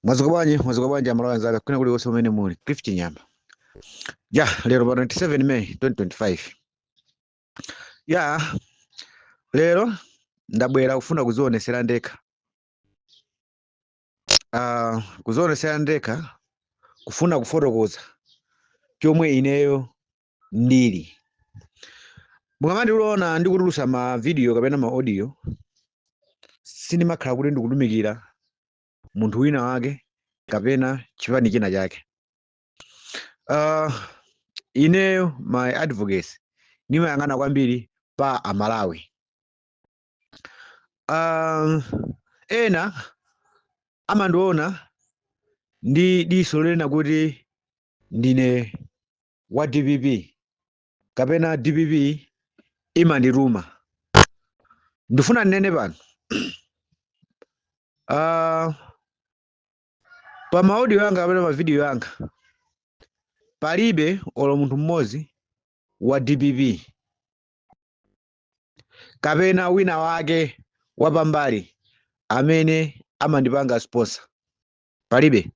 Mwazuka bwanji amalawa nzaka kuna kuli wose umene muli Cliff Chinyamba. Lero pa 27 May 2025. Lero ndabwera kufuna kuzionesera ndekha. Kuzionesera ndekha kufuna kufotokoza chomwe ineyo ndili. Mukamandiona ndikutulusa ma video kapena ma audio sindimakhala kuti ndikutumikira munthu wina wake kapena chipani china chake. Ineyo my advocacy nimayang'ana kwambiri pa Amalawi. Ena amandiona ndi diso lena kuti ndine wa DPP kapena DPP imandituma. Ndifuna nene pano. Pa maaudio yanga kapena ma video yanga palibe olo munthu mmodzi wa DPP kapena wina wake wapambali amene amandipanga sponsor. Palibe.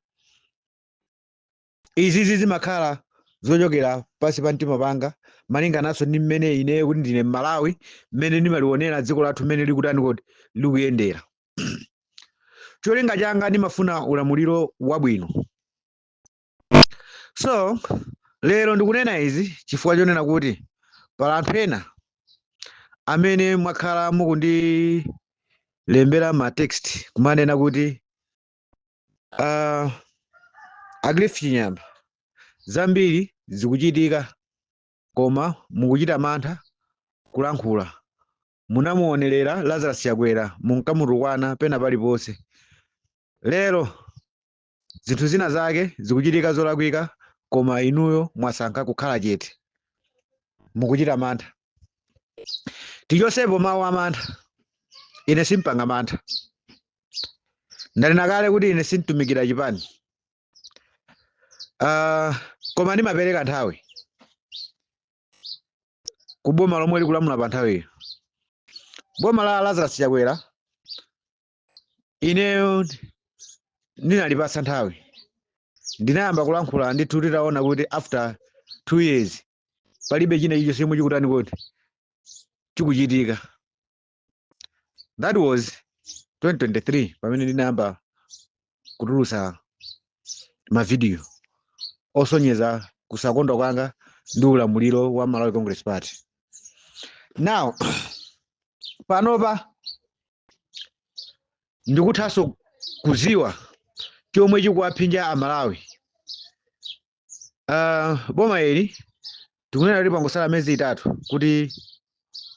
Izizi zimakhala zochokera pasi pa mtima panga malinga naso ndi mmene ine kuti ndine Malawi mmene ndimalionera dziko lathu mmene likutani kuti likuyendera. Cholinga changa ndimafuna ulamuliro wabwino. So lero ndikunena izi chifukwa chonena kuti pala anthu ena amene mwakhala mukundilembera ma text kumanena kuti Cliff Chinyamba zambiri zikuchitika koma mukuchita mantha kulankhula. Munamuonerera Lazarus Chakwera munkamutukwana pena paliponse. Lero zinthu zina zake zikuchitika zolakwika koma inuyo mwasankha kukhala chete. Mukuchita mantha. Tichosepo mawu amantha. Ine simpanga mantha. Ndanena kale kuti ine sintumikira chipani. Koma ndimapereka nthawi. Kuboma lomwe likulamula pa nthawiyo. Boma la Lazarus Chakwera ineyo ndinalipasa nthawi. Ndinayamba kulankhula ndithu titaona kuti after 2 years palibe china icho chomwe chikutani kuti chikuchitika. That was 2023 pamene ndinayamba kutulusa ma video osonyeza kusakondwa kwanga ndi ulamuliro wa Malawi Congress Party. Now panopa ndikuthaso kuziwa chomwe chikuwaphinja Amalawi. Boma ili tikunena kuti pangosala miyezi 3 kuti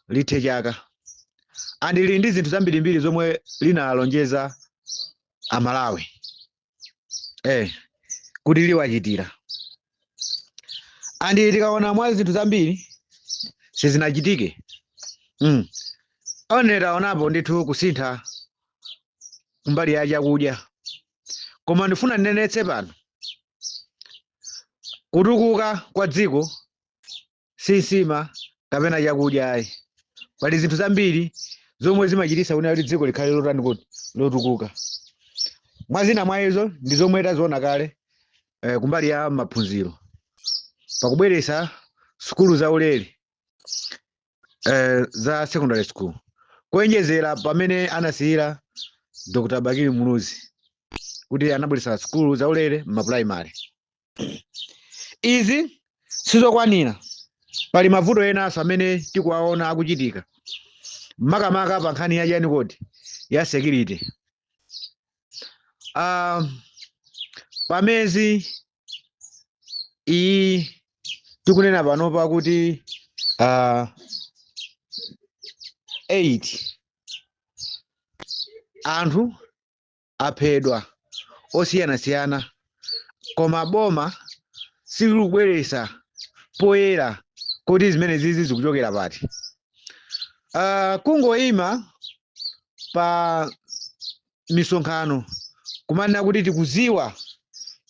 lithe chaka. Andili ndi zinthu zambirimbiri zomwe linalonjeza Amalawi. Kuti liwachitira. Andili tikaona mwa zinthu zambiri sizinachitike. Onera onapo ndithu kusintha mbali ya chakudya. Koma ndifuna ndinenetse pano. Kutukuka kwa dziko sisima kapena chakudya ayi. Pali zinthu zambiri zomwe zimachitisa kuti dziko likhale lotani kuti lotukuka. Mwazina mwa izo ndi zomwe taziona kale kumbali ya maphunziro. Pakubweresa skulu za ulere za secondary school. Kuenjezera pamene anasiyira Dr. Bakili Muluzi kuti anabweresa skulu za ulere ma primary. Izi sizokwanira. Pali mavuto ena amene tikuwaona akuchitika. Makamaka pa nkhani ya chani kodi ya security. Pamezi tikunena panopa kuti 8 anthu aphedwa osiyanasiyana koma boma silubweresa poyera kuti zimene zizi zikuchokera pati. Kungoima pa misonkhano kumanena kuti tikuziwa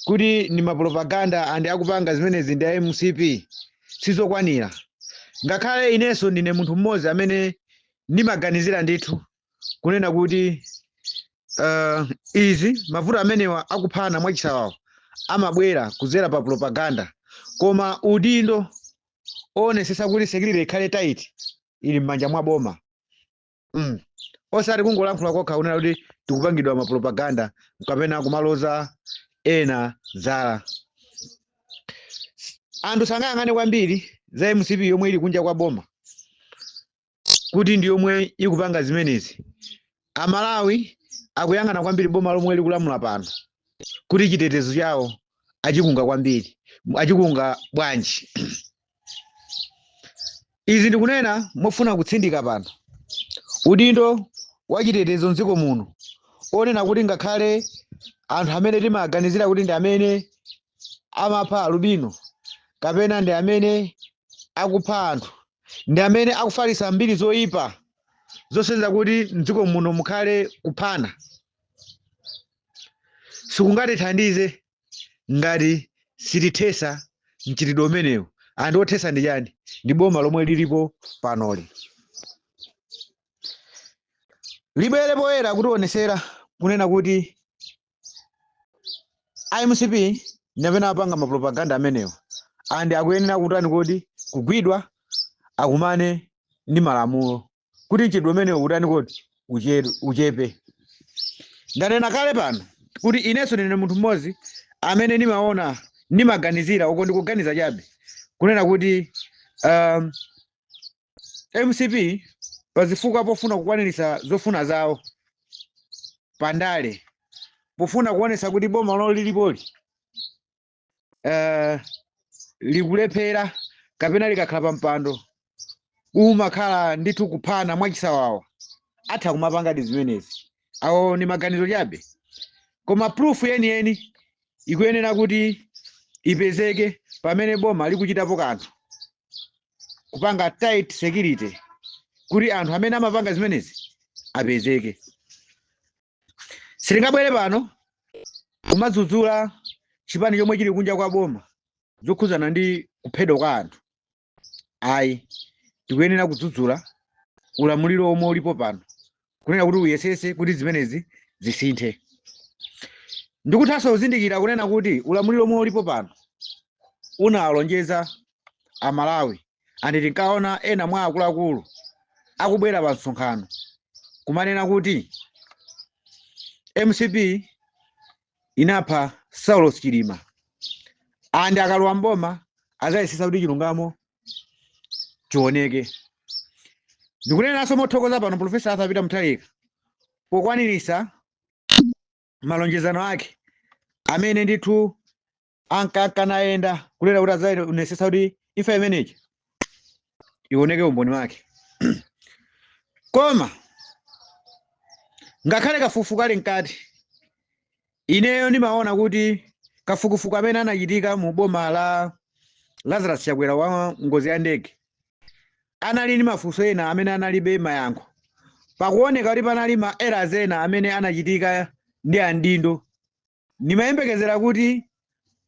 kuti ni mapropaganda andi akupanga zimenezi ndi MCP sizokwanira. Ngakhale inenso ndine munthu mmodzi amene ndimaganizira ndithu kunena kuti izi mavuto amenewa akuphana mwachisawawa amabwera kudzera pa propaganda, koma udindo onesesa kuti security ikhale tight ili m'manja mwa boma. Osati kungolankhula kokha kunena kuti tikupangidwa mapropaganda kapena kumaloza ena zala. Anthu sangayang'ane kwambiri za MCP yomwe ili kunja kwa boma kuti ndi yomwe ikupanga zimenezi. Amalawi akuyang'ana kwambiri boma lomwe likulamula pano kuti chitetezo chawo achikunga kwambiri, achikunga bwanji. Izi ndikunena mofuna kutsindika pano udindo wa chitetezo mdziko muno onena kuti ngakhale anthu amene timaganizira kuti ndi amene amapha alubino kapena ndi amene akupha anthu, ndi amene akufalitsa mbiri zoyipa zosenza kuti mdziko muno mukhale kuphana, sikungatithandize ngati sitithesa mchitidwe umenewu. Anthu othesa ndi chani? Ndi boma lomwe lilipo panoli. Libwere poyera kutionesera kunena kuti MCP ndi amene apanga mapropaganda amenewo, andi akuyenera kutani kuti kugwidwa akumane ndi malamulo kuti mchitidwe umenewu kutani kuti uchepe. Ndanena kale pano kuti inenso ndine munthu mmodzi amene nimaona nimaganizira uko ndikuganiza chabe kunena kuti MCP pazifukwa pofuna kukwaniritsa zofuna zawo pandale, pofuna kuonesa kuti boma lolo lilipoli likulephera kapena likakhala pa mpando umakhala ndithu kuphana mwachisawawa, atha kumapanga ndi zimenezi. Awo ni maganizo chabe, koma proof yeniyeni ikuyenera kuti ipezeke pamene boma likuchitapo kanthu kupanga tight security kuti anthu amene amapanga zimenezi apezeke. Sitingabwere pano kumadzudzula chipani chomwe chili kunja kwa boma zokhuzana ndi kuphedwa kwa anthu. Ayi, tikuyenera kudzudzula ulamuliro omwe ulipo pano kunena kuti uyesese kuti zimenezi zisinthe. Ndikuthanso kuzindikira kunena kuti ulamuliro omwe ulipo pano unalonjeza Amalawi, andi tinkaona ena mwa akuluakulu akubwera pa msonkhano kumanena kuti MCP inapha Saulos Chilima, andi akalowa mboma azayesesa kuti chilungamo chioneke. Ndikunenanso mothokoza pano Profesa Arthur Peter Mutharika pokwaniritsa malonjezano ake amene ndithu ankanaenda kulera kuti azayesetsa kuti imfa imeneyi ioneke umboni wake. Koma ngakhale kafukufuku ali mkati, ineyo ndimaona kuti kafukufuku amene anachitika mu boma la Lazarus Chakwera wa ngozi ya ndege anali ndi mafunso ena amene analibe mayankho, pakuoneka kuti panali ma errors ena amene anachitika ndi andindo. Ndimayembekezera kuti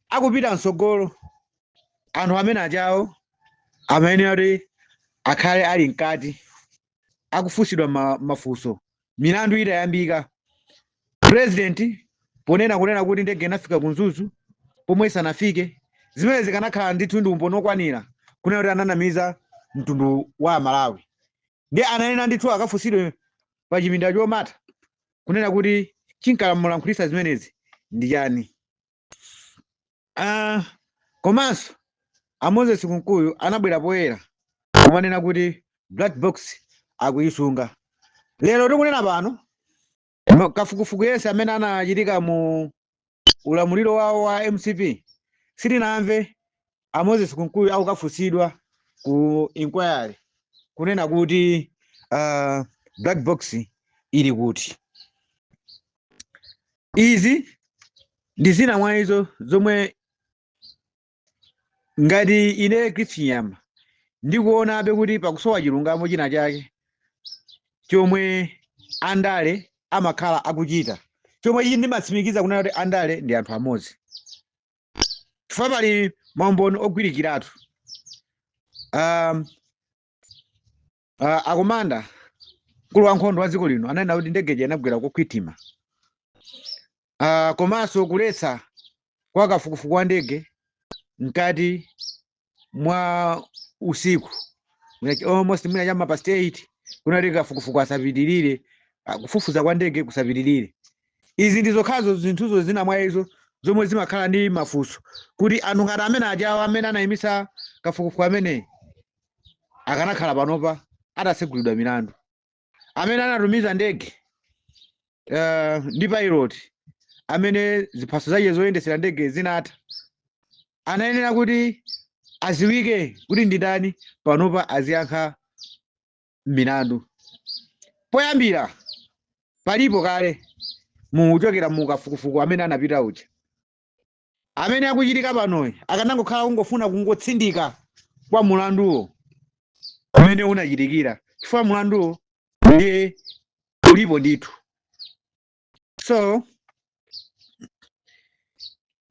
akupita msogolo anthu amene achawo amene ati akhale ali mkati akufunsidwa mafunso, milandu itayambika. President ponena kunena kuti ndege inafika kunzuzu pomwe sanafike, zimene zikanakhala ndithu ndi umboni okwanira kunena kuti ananamiza mtundu wa Malawi, ndi ananena ndithu akafunsidwe pa chipinda chomata kunena kuti chinkamulankhulitsa zimenezi ndi chani. Komanso Moses Kunkuyu anabwera poyera kumanena kuti black box akuyisunga. Lero tikunena pano kafukufuku yense amene anachitika mu ulamuliro wawo wa MCP sitinamve Moses Kunkuyu akukafunsidwa ku inquiry kunena kuti black box ili kuti. Izi ndi zina mwa izo zomwe ngati ine Christian Nyama ndikuonabe kuti pakusowa chilungamo china chake chomwe andale amakhala akuchita, chomwe ichi ndimatsimikiza kunena kuti andale ndi anthu amodzi. Chifukwa pali maumboni ogwirikiratu. Akomanda mkulu wa nkhondo wa dziko lino ananena kuti ndege inagwera ku Kwitima komanso kuletsa kwa kafukufuku wa ndege mkati mwa usiku almost mwina chama pa 8 kunali kafukufuku asapitirire kufufuza kwa ndege kusapitirire. Izi ndizo khazo zinthuzo zina mwa izo zomwe zimakhala ndi mafunso kuti anthu ngati amene ajawa amene anayimisa kafukufuku amene akanakhala panopa atasegulidwa milandu. Amene anatumiza ndege ndi pilot amene ziphaso zake zoyendesera ndege zinatha anayenera kuti aziwike kuti ndi ndani panopa aziyankha milandu. Poyambira palipo kale muchokera mu kafukufuku amene anapita uja amene akuchitika panoyi akanangokhala kungofuna kungotsindika kwa mulanduwo umene unachitikira chifukwa mulanduwo ndiye ulipo ndithu. So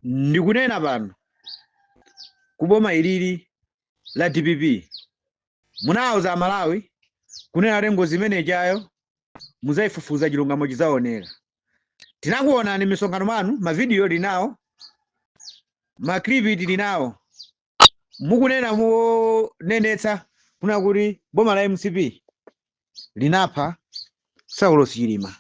ndikunena pano kuboma ilili la DPP munawuza Malawi kunena kuti ngozi imene ijayo muzayifufuza chilungamo chizaoneka. Tinakuonani misonkhano mwanu, mavidiyo linawo, maklipi linawo, mukunena munenetsa kuna kuti boma la MCP linapha Saulos Chilima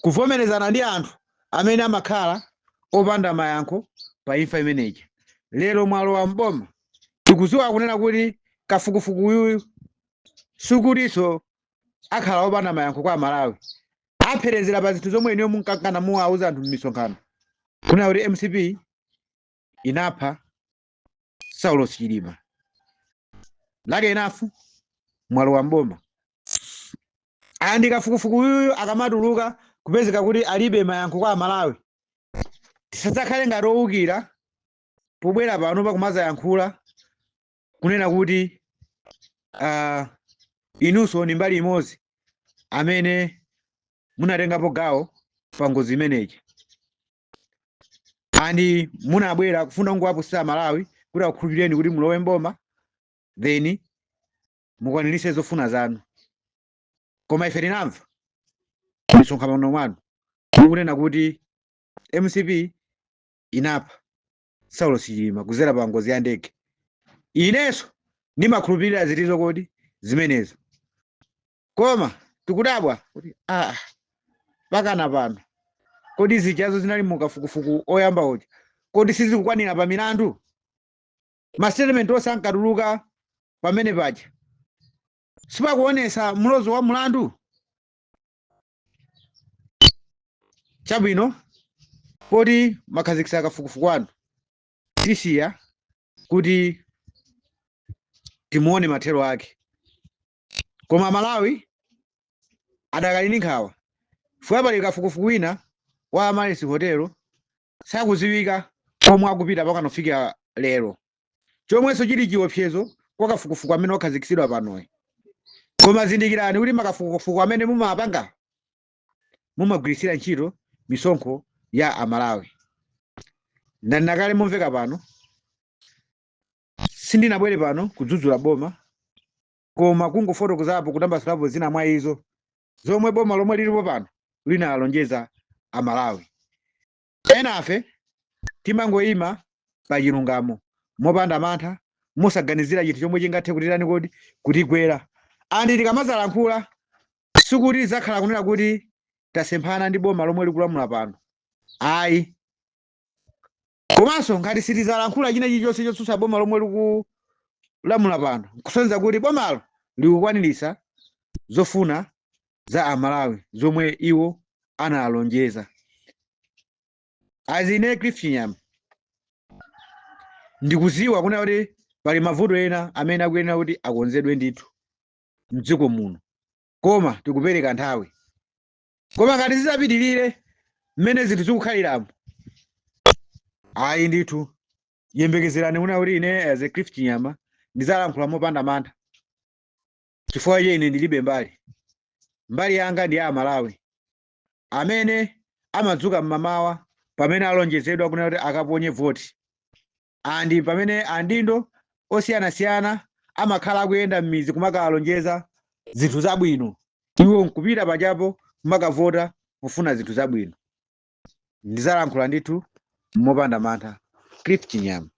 kuvomerezana ndi anthu amene amakhala opanda mayankho pa imfa imeneyi. Lero mwalo wa mboma tikuziwa kunena kuti kafukufuku uyu sukuliso akhala opanda mayankho kwa Malawi. Apherezera pa zinthu zomwe iniyo munkakana muwauza anthu m'misonkhano kunena kuti MCP inapha Saulos Chilima. Lake inafu mwalo wa mboma andi kafukufuku uyu akamatuluka kupezeka kuti alibe mayankho kwa Malawi. Tisadzakhale ngati owukira pobwera pano pakumazayankhula kunena kuti inunso ni mbali imodzi amene munatengapo gawo pa ngozi imeneyi andi munabwera kufuna kungowapusa Malawi kuti akukhulupireni kuti mulowe mboma then mukwaniritse zofuna zanu. Koma ife tinamva misonkhano mwanu mukunena kuti MCP inapha Saulos Chilima kuzera pa ngozi ya ndege. Inenso ndimakhulupirira zitizo kodi zimenezo. Koma tikudabwa kuti pakana pano kodi zijazo zinali mukafukufuku oyamba uja kodi sizikukwanira pa milandu. Ma statement onse ankatuluka pamene paja sipakuonesa mlozo wa mulandu. Chabwino kodi makhazikisa kafukufuku anu tisiya kuti timuone mathero ake. Koma Malawi adakali ndi nkhawa funa pali kafukufuku wina wa Amaris Hotel sakuziwika komwe akupita pakanofika lero. Chomwenso chili chiopsezo kwa kafukufuku amene wakhazikisidwa panoyi. Koma zindikirani kuti makafukufuku amene mumapanga mumagwirisira ntchito misonkho ya Amalawi. Ndakale mumveka pano sindinabwere pano kudzudzula boma koma kungofotokozapo kutambasulapo zina mwa izo zomwe boma lomwe lilipo pano linalonjeza Amalawi. Enafe timangoyima pa chilungamo mopanda mantha mosaganizira chinthu chomwe chingathe kutirani kodi kutigwera. Andi tikamazalankhula sikuti zakhala kunena kuti tasemphana ndi boma lomwe likulamula pano. Ayi. Komanso ngati sitizalankhula china chilichonse chotsutsa boma lomwe likulamula pano kusonyeza kuti bomalo likukwaniritsa zofuna za Amalawi zomwe iwo analonjeza. Azine Cliff Chinyama ndikuziwa kuna kuti pali mavuto ena amene akuyenera kuti akonzedwe ndithu mdziko muno. Koma tikupereka nthawi. Koma ngati zizapitirire mmene zinthu zikukhaliramo ayi ndithu yembekezerani kuna kuti ine as a Cliff Chinyama ndizalankhula mopanda mantha. Chifukwa ine ndilibe mbali yanga ndi ya Amalawi amene amadzuka mmamawa pamene alonjezedwa kuna kuti akaponye voti. Andi pamene andindo osiyanasiyana amakhala akuyenda m'mizi kumakalonjeza zinthu zabwino. Iwo nkupita pachapo kumakavota kufuna zinthu zabwino. ndizalankhula ndithu mopanda mantha. Cliff Chinyama.